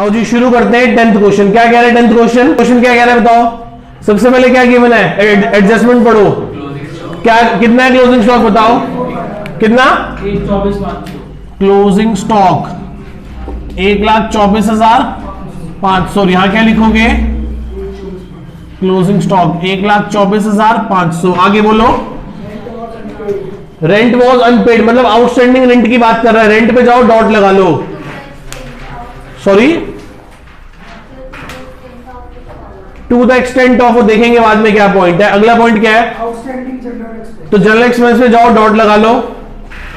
आओ जी शुरू करते हैं 10th क्वेश्चन। क्या कह रहे हैं 10th क्वेश्चन क्या कह रहा है बताओ। सबसे पहले क्या गिवन है, एडजस्टमेंट पढ़ो। क्या कितना है क्लोजिंग स्टॉक बताओ, कितना? 124,500। Closing stock 1,24,500। यहां क्या लिखोगे, क्लोजिंग स्टॉक 1,24,500। आगे बोलो। रेंट वॉज अनपेड, मतलब आउटस्टैंडिंग रेंट की बात कर रहा है। रेंट पे जाओ, डॉट लगा लो। Sorry, to the extent of, देखेंगे बाद में क्या पॉइंट है। अगला पॉइंट क्या है, आउटस्टैंडिंग जनरल एक्सपेंस। तो जनरल एक्सपेंस पे जाओ, डॉट लगा लो।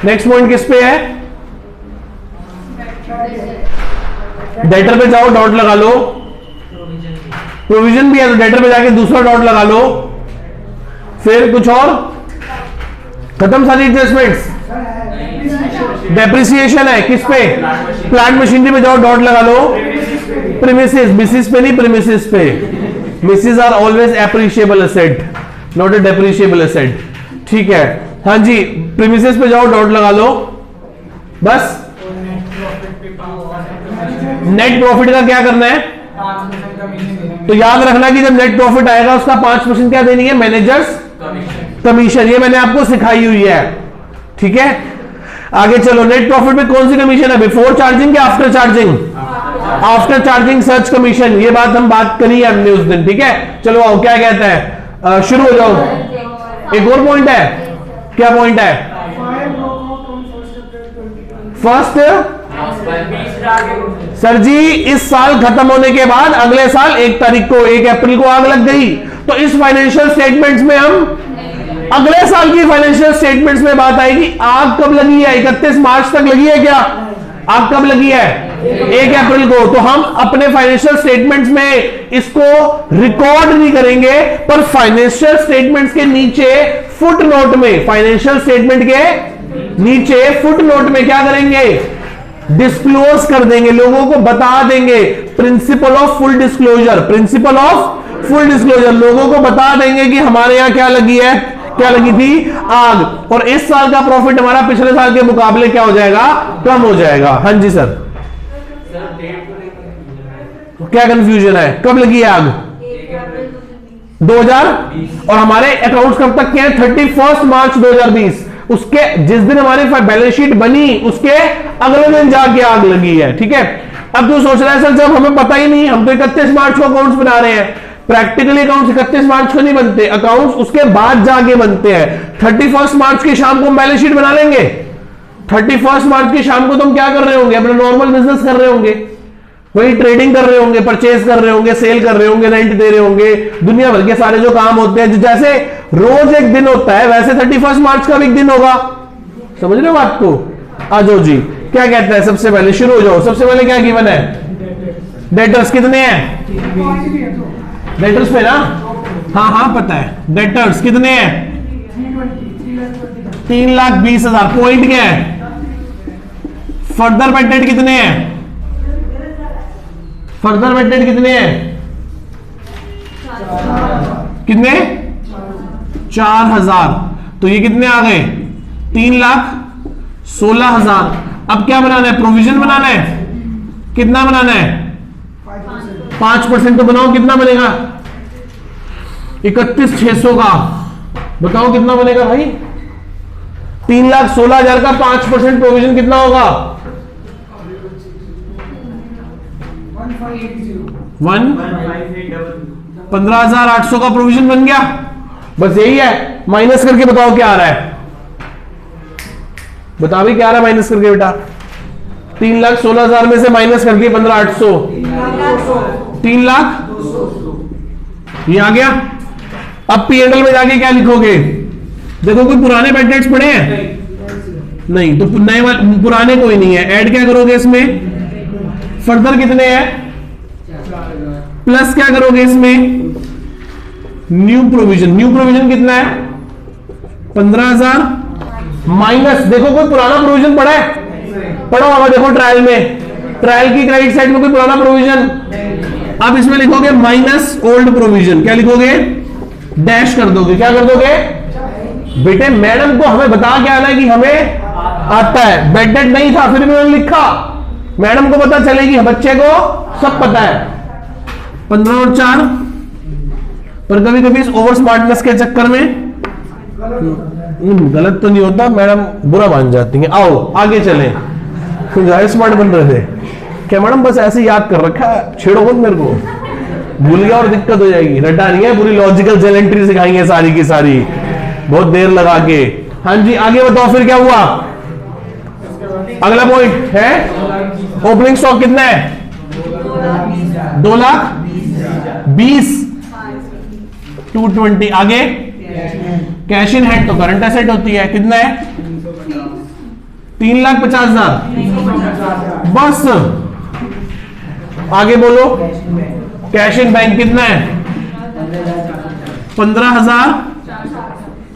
नेक्स्ट पॉइंट किस पे है, डेटर पे जाओ, डॉट लगा लो। प्रोविजन भी है तो डेटर पे जाके दूसरा डॉट लगा लो। फिर कुछ और, खत्म सारी एडजस्टमेंट्स। डेप्रिसिएशन है किस पे, प्लांट मशीनरी पे जाओ, डॉट लगा लो। प्रीमिसेस, मिसिस पे नहीं, प्रीमिसेस पे। Premises are always appreciable asset, not a depreciable asset. ठीक है, हाँ जी, प्रीमिसेस पे जाओ, डॉट लगा लो। बस नेट प्रॉफिट का क्या करना है, तो याद रखना कि जब नेट प्रॉफिट आएगा उसका 5% क्या देनी है, मैनेजर्स कमीशन। ये मैंने आपको सिखाई हुई है, ठीक है। आगे चलो, नेट प्रॉफिट में कौन सी कमीशन है, बिफोर चार्जिंग या after charging? After charging search commission. ये बात हम बात करी है हमने उस दिन, ठीक है। चलो आओ, क्या कहता है, शुरू हो जाओ। एक और पॉइंट है, क्या पॉइंट है, फर्स्ट? सर जी, इस साल खत्म होने के बाद अगले साल 1 तारीख को, 1 अप्रैल को आग लग गई, तो इस फाइनेंशियल स्टेटमेंट्स में हम अगले साल की फाइनेंशियल स्टेटमेंट्स में बात आएगी। आग कब लगी है, 31 मार्च तक लगी है क्या? आग कब लगी है, 1 अप्रैल को। तो हम अपने फाइनेंशियल स्टेटमेंट्स में इसको रिकॉर्ड नहीं करेंगे, पर फाइनेंशियल स्टेटमेंट्स के नीचे फुट नोट में, फाइनेंशियल स्टेटमेंट के नीचे फुट नोट में क्या करेंगे, डिस्क्लोज कर देंगे, लोगों को बता देंगे। Principle of full disclosure, principle of full disclosure, लोगों को बता देंगे कि हमारे यहां क्या लगी है, क्या लगी थी, आग। और इस साल का प्रॉफिट हमारा पिछले साल के मुकाबले क्या हो जाएगा, कम हो जाएगा। हाँ जी सर, क्या कंफ्यूजन है, कब लगी है आग, 2000, और हमारे अकाउंट्स कब तक के हैं, 31 मार्च 2020। उसके जिस दिन हमारी बैलेंस शीट बनी उसके अगले दिन जाके आग लगी है, ठीक है। अब तू सोच रहा है सर जब हमें पता ही नहीं, हम तो 31 मार्च को अकाउंट्स बना रहे हैं। प्रैक्टिकली अकाउंट्स 31 मार्च को नहीं बनते, अकाउंट्स उसके बाद जाके बनते हैं। 31 मार्च की शाम को हम बैलेंस शीट बना लेंगे। 31 मार्च की शाम को तुम क्या कर रहे होंगे, अपना नॉर्मल बिजनेस कर रहे होंगे, वही ट्रेडिंग कर रहे होंगे, परचेज कर रहे होंगे, सेल कर रहे होंगे, रेंट दे रहे होंगे, दुनिया भर के सारे जो काम होते हैं। जैसे रोज एक दिन होता है वैसे 31 मार्च का भी एक दिन होगा। समझ रहे हो बात को? आ जाओ जी, क्या कहता है, सबसे पहले शुरू हो जाओ। सबसे पहले क्या गिवन है, डेटर्स कितने हैं, डेटर्स पे ना, हाँ हाँ पता है, डेटर्स कितने हैं, 3,20,000। पॉइंट क्या है, फर्दर वेटेड कितने हैं, फर्दर वेटेड कितने हैं, कितने, 4,000। तो ये कितने आ गए, 3,16,000। अब क्या बनाना है, प्रोविजन बनाना है। कितना बनाना है, 5% तो बनाओ, कितना बनेगा, 31,600 का। बताओ कितना बनेगा भाई, 3,16,000 का 5% प्रोविजन कितना होगा, 15,800 का प्रोविजन बन गया। बस यही है, माइनस करके बताओ क्या आ रहा है, बता भी क्या आ रहा है माइनस करके बेटा। 3,16,000 में से माइनस करके 15,800, 3 लाख, ये आ गया। अब P&L में जाके क्या लिखोगे, देखो कोई पुराने बैड डेट्स पड़े हैं, नहीं, तो नए पुराने कोई नहीं है। ऐड क्या करोगे इसमें, फर्दर कितने हैं, प्लस क्या करोगे इसमें, न्यू प्रोविजन। न्यू प्रोविजन कितना है, 15,000 माइनस, देखो कोई पुराना प्रोविजन पड़ा है, पढ़ो होगा, देखो ट्रायल में, ट्रायल की क्रेडिट साइड में कोई पुराना प्रोविजन। अब इसमें लिखोगे माइनस ओल्ड प्रोविजन, क्या लिखोगे, डैश कर दोगे, क्या कर दोगे बेटे, मैडम को हमें बता के आना है कि हमें आता है। बेड डेट नहीं था फिर भी मैंने लिखा, मैडम को पता चलेगी, बच्चे को सब पता है। 15 और 4, पर कभी कभी इस ओवर स्मार्टनेस के चक्कर में गलत तो नहीं होता, मैडम बुरा मान जाती हैं। आओ आगे चलें। स्मार्ट बन रहे थे क्या मैडम? बस ऐसे याद कर रखा है, छेड़ो मत मेरे को, भूल गया और दिक्कत हो जाएगी। रटा नहीं है, पूरी लॉजिकल जेलेंट्री सिखाई है सारी की सारी, बहुत देर लगा के। हाँ जी आगे बताओ फिर क्या हुआ। अगला पॉइंट है ओपनिंग स्टॉक कितना है? 2,20,000 220। आगे कैश इन हैंड तो करंट एसेट होती है, कितना है? 3,50,000 बस। आगे बोलो कैश इन बैंक कितना है? 15,000।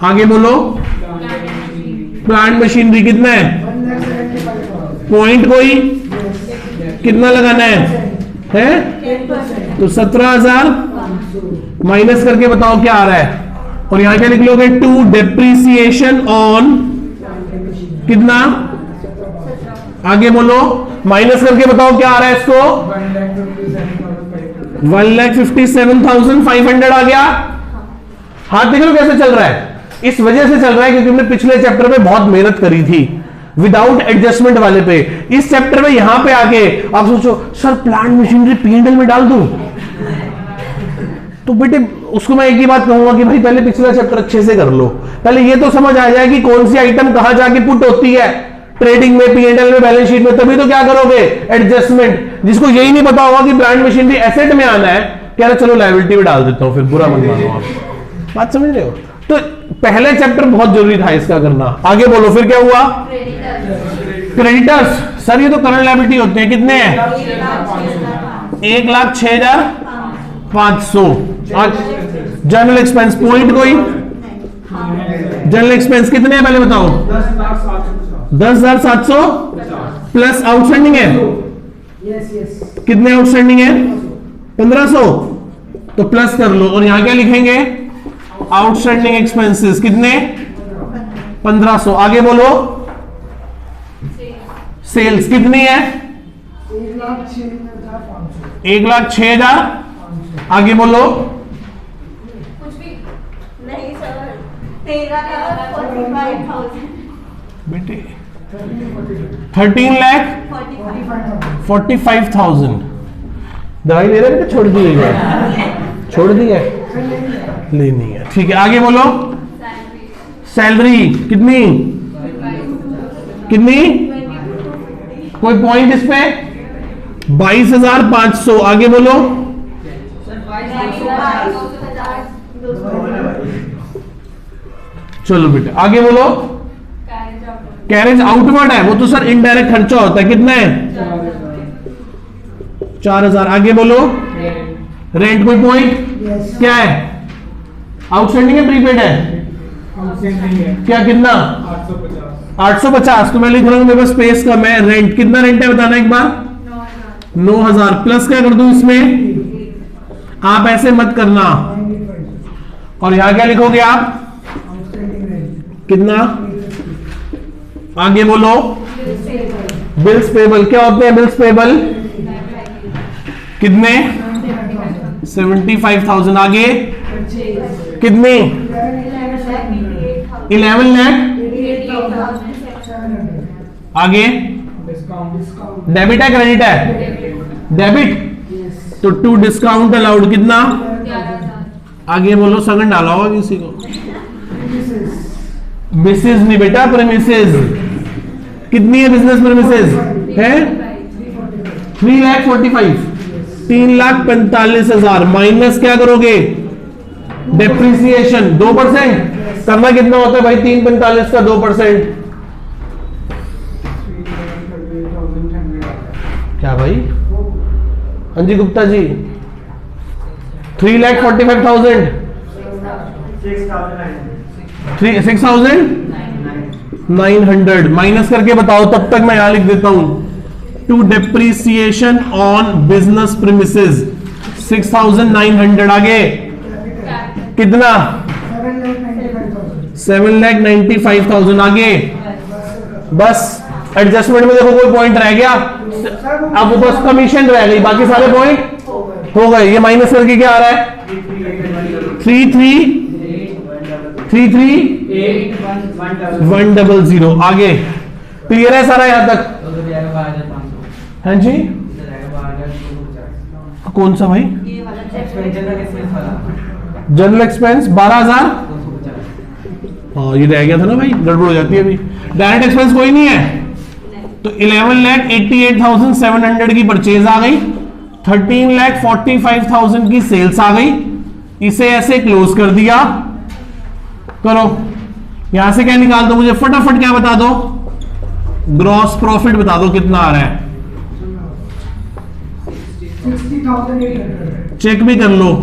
आगे बोलो प्लांट मशीनरी कितना है? पॉइंट कोई कितना लगाना है? तो 17,000 माइनस करके बताओ क्या आ रहा है। और यहां क्या लिख लोगे? टू डेप्रीसिएशन ऑन कितना? आगे बोलो माइनस करके बताओ क्या आ रहा है इसको? 1,57,500 आ गया। हाथ देख लो कैसे चल रहा है। इस वजह से चल रहा है क्योंकि हमने पिछले चैप्टर में बहुत मेहनत करी थी विदाउट एडजस्टमेंट वाले पे। इस चैप्टर में यहां पे आके आप सोचो सर प्लांट मशीनरी P&L में डाल दूं, तो बेटे उसको मैं एक ही बात कहूंगा कि भाई पहले पिछला चैप्टर अच्छे से कर लो, पहले ये तो समझ आ जाए कि कौन सी आइटम कहां जाके पुट होती है ट्रेडिंग में, P&L में, बैलेंस शीट में, तभी तो क्या करोगे एडजस्टमेंट। जिसको यही नहीं पता होगा कि प्लांट मशीनरी एसेट में आना है, कह रहे चलो लायबिलिटी में डाल देता हूं, फिर बुरा मत मानो। आप बात समझ रहे हो? तो पहले चैप्टर बहुत जरूरी था इसका करना। आगे बोलो फिर क्या हुआ? क्रेडिटर्स। सर ये तो करंट लायबिलिटी होते हैं, कितने हैं? 1,06,500। जनरल एक्सपेंस पॉइंट कोई? जनरल एक्सपेंस कितने हैं पहले बताओ? 10,700 प्लस आउटस्टैंडिंग है। कितने आउटस्टैंडिंग है? 1,500। तो प्लस कर लो और यहां क्या लिखेंगे? आउटस्टैंडिंग एक्सपेंसेस कितने? 1,500। आगे बोलो सेल्स कितनी है? 1,06,500। आगे बोलो कुछ भी नहीं सर, 13,45,000 बेटे 13,45,000 दवाई ले रहे हैं? छोड़ दी है? छोड़ दी है, लेनी है, ठीक है। आगे बोलो सैलरी कितनी? कितनी? कोई पॉइंट इस पे? 22,500। आगे बोलो चलो बेटे आगे बोलो। कैरेज आउटवर्ड है वो तो सर इनडायरेक्ट खर्चा होता है, कितना है? 4,000। आगे बोलो रेंट कोई पॉइंट? क्या है? आउटस्टैंडिंग है प्रीपेड है? क्या कितना? 850। तो मैं लिख रहा हूं मेरे पास स्पेस कम है। रेंट कितना रेंट है बताना एक बार? 9,000 प्लस क्या कर दूं इसमें? आप ऐसे मत करना और यहां क्या लिखोगे आप? कितना? आगे बोलो बिल्स पेबल। क्या होते हैं बिल्स पेबल? कितने? 75,000। आगे कितने? 11 लाख। आगे डेबिट है क्रेडिट है? डेबिट। तो टू डिस्काउंट अलाउड कितना? आगे बोलो सगन डाला होगा किसी को? मिसेज नहीं बेटा, प्रेमिसेस। कितनी है बिजनेस प्रेमिसेस? है 3,45,000। 3,45,000 माइनस क्या करोगे? डेप्रिसिएशन 2%। करना कितना होता है भाई? 3,45 का 2%। क्या भाई? हाँ जी गुप्ता जी 3,45,000 6,900 माइनस करके बताओ, तब तक मैं यहां लिख देता हूं to depreciation on business premises 6,900। आगे कितना? 7,95,000। आगे बस एडजस्टमेंट में देखो कोई पॉइंट रह गया, अब बस कमीशन रह गई, बाकी सारे पॉइंट हो गए। ये माइनस करके क्या आ रहा है 33,100। आगे क्लियर है सारा यहां तक? हाँ जी, कौन सा भाई? ये वाला जनरल एक्सपेंस 12,000। हाँ ये रह गया था ना भाई, गड़बड़ हो जाती है अभी। डायरेक्ट एक्सपेंस कोई नहीं है, तो 11,88,700 की परचेज आ गई, 13,45,000 की सेल्स आ गई। इसे ऐसे क्लोज कर दिया। करो यहां से क्या निकाल दो मुझे फटाफट, क्या बता दो? ग्रॉस प्रॉफिट बता दो कितना आ रहा है। 60,800। चेक भी कर लो,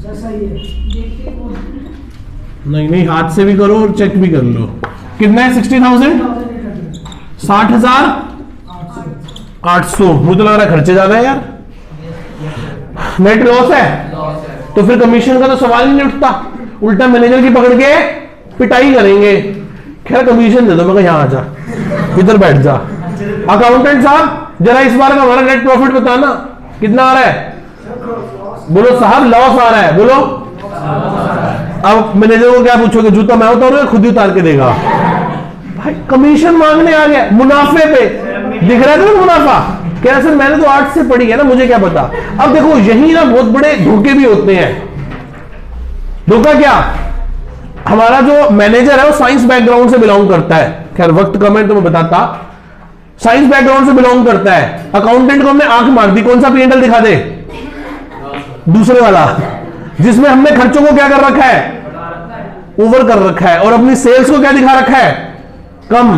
सही है। नहीं नहीं हाथ से भी करो और चेक भी कर लो। कितना है 60,000? 60,800। मुझे तो लग रहा है खर्चे ज्यादा है यार। नेट लॉस है तो फिर कमीशन का तो सवाल ही नहीं उठता, उल्टा मैनेजर की पकड़ के पिटाई करेंगे। खैर कमीशन दे दो, मैं यहां आ जा, इधर बैठ जा। अकाउंटेंट साहब जरा इस बार का हमारा नेट प्रॉफिट बताना कितना आ रहा है? बोलो साहब लॉस आ रहा है, बोलो। अब मैनेजर को क्या पूछोगे, जूता मैं उतारूंगा, खुद ही उतार के देगा। भाई कमीशन मांगने आ गया मुनाफे पे, दिख रहा है ना मुनाफा? कह रहा सर मैंने तो आर्ट से पढ़ी है ना, मुझे क्या पता। अब देखो यही ना बहुत बड़े धोखे भी होते हैं। धोखा क्या? हमारा जो मैनेजर है वो साइंस बैकग्राउंड से बिलोंग करता है, खैर वक्त कम है तो मैं बताता, साइंस बैकग्राउंड से बिलोंग करता है। अकाउंटेंट को हमने आंख मार दी, कौन सा P&L दिखा दे? दूसरे वाला, जिसमें हमने खर्चों को क्या कर रखा है? ओवर कर रखा है, और अपनी सेल्स को क्या दिखा रखा है? कम,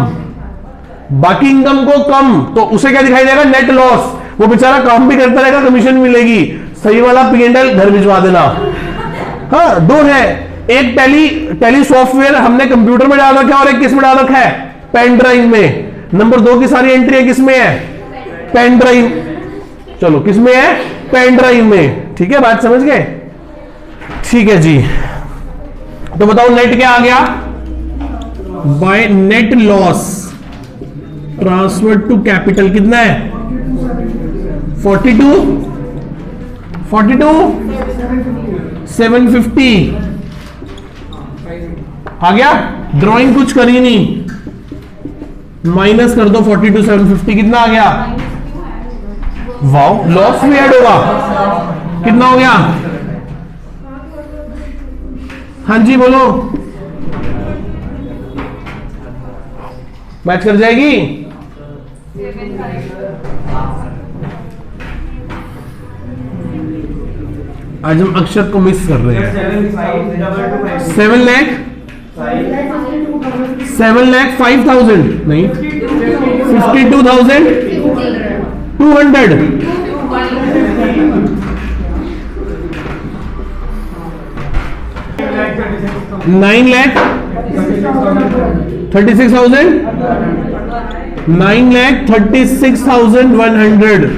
बाकी इनकम को कम, तो उसे क्या दिखाई देगा? Net loss. वो बेचारा काम भी करता रहेगा, कमीशन मिलेगी। सही वाला P&L घर भिजवा देना। हाँ दो है, एक टेली सॉफ्टवेयर हमने कंप्यूटर में डाल रखा है और एक किस में डाल रखा है? पेन ड्राइव में। नंबर 2 की सारी एंट्री किस में है? Pen drive. चलो किस में है? पेन ड्राइव में। ठीक है, बात समझ गए? ठीक है जी, तो बताओ नेट क्या आ गया? By net loss transfer to capital कितना है? 42,750 आ गया। ड्राइंग कुछ करी नहीं, माइनस कर दो 42,750, कितना आ गया? वाओ, लॉस भी ऐड होगा। कितना हो गया? हाँ जी बोलो, मैच कर जाएगी? आज हम अक्षर को मिस कर रहे हैं। 7,05,000 नहीं, 52,200 9,36,000 9,36,100